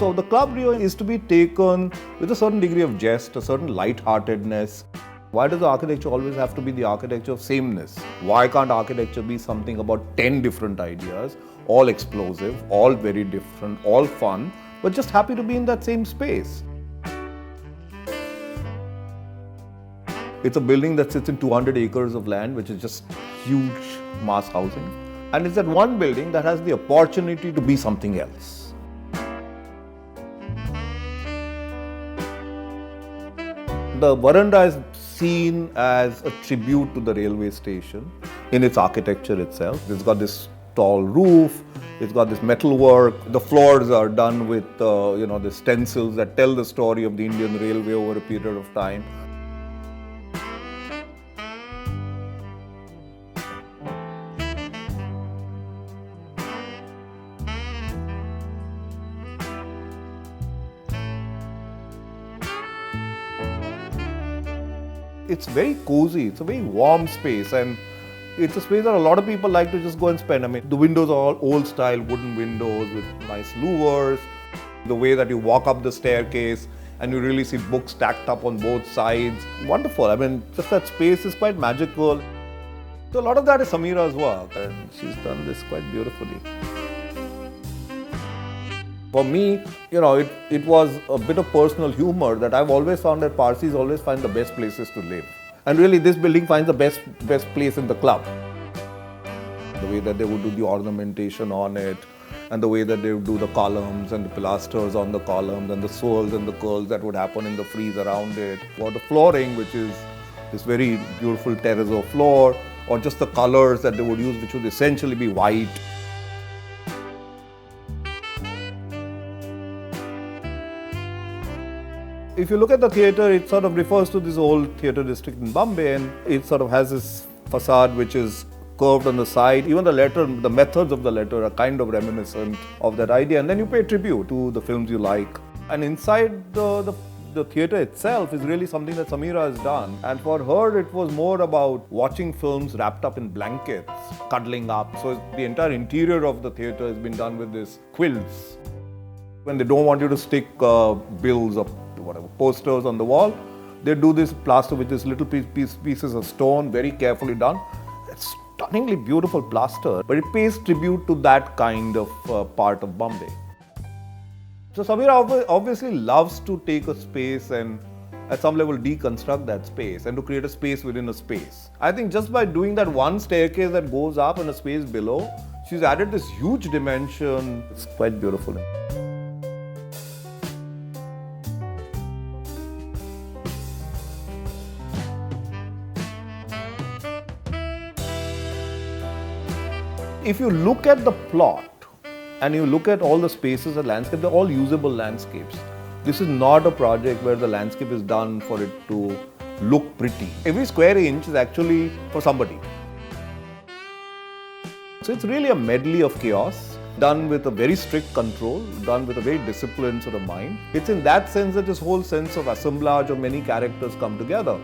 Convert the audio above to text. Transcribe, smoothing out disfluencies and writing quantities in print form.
So the Club Rio is to be taken with a certain degree of jest, a certain light-heartedness. Why does the architecture always have to be the architecture of sameness? Why can't architecture be something about 10 different ideas, all explosive, all very different, all fun, but just happy to be in that same space? It's a building that sits in 200 acres of land, which is just huge mass housing. And it's that one building that has the opportunity to be something else. The veranda is seen as a tribute to the railway station in its architecture itself. It's got this tall roof, it's got this metal work. The floors are done with the stencils that tell the story of the Indian Railway over a period of time. It's very cozy, it's a very warm space, and it's a space that a lot of people like to just go and spend. I mean, the windows are all old style wooden windows with nice louvers. The way that you walk up the staircase and you really see books stacked up on both sides. Wonderful. I mean, just that space is quite magical. So a lot of that is Samira's work, and she's done this quite beautifully. For me, it was a bit of personal humor that I've always found that Parsis always find the best places to live. And really, this building finds the best place in the club. The way that they would do the ornamentation on it, and the way that they would do the columns and the pilasters on the columns, and the swirls and the curls that would happen in the frieze around it. Or the flooring, which is this very beautiful terrazzo floor, or just the colors that they would use, which would essentially be white. If you look at the theatre, it sort of refers to this old theatre district in Bombay, and it sort of has this facade which is curved on the side. Even the letter, the methods of the letter are kind of reminiscent of that idea. And then you pay tribute to the films you like. And inside the theatre itself is really something that Samira has done. And for her, it was more about watching films wrapped up in blankets, cuddling up. So the entire interior of the theatre has been done with these quilts. When they don't want you to stick bills or whatever posters on the wall, they do this plaster with these little pieces of stone, very carefully done. It's stunningly beautiful plaster, but it pays tribute to that kind of part of Bombay. So Samira obviously loves to take a space and at some level deconstruct that space and to create a space within a space. I think just by doing that one staircase that goes up and a space below, she's added this huge dimension. It's quite beautiful. If you look at the plot and you look at all the spaces and landscape, they're all usable landscapes. This is not a project where the landscape is done for it to look pretty. Every square inch is actually for somebody. So it's really a medley of chaos, done with a very strict control, done with a very disciplined sort of mind. It's in that sense that this whole sense of assemblage of many characters come together.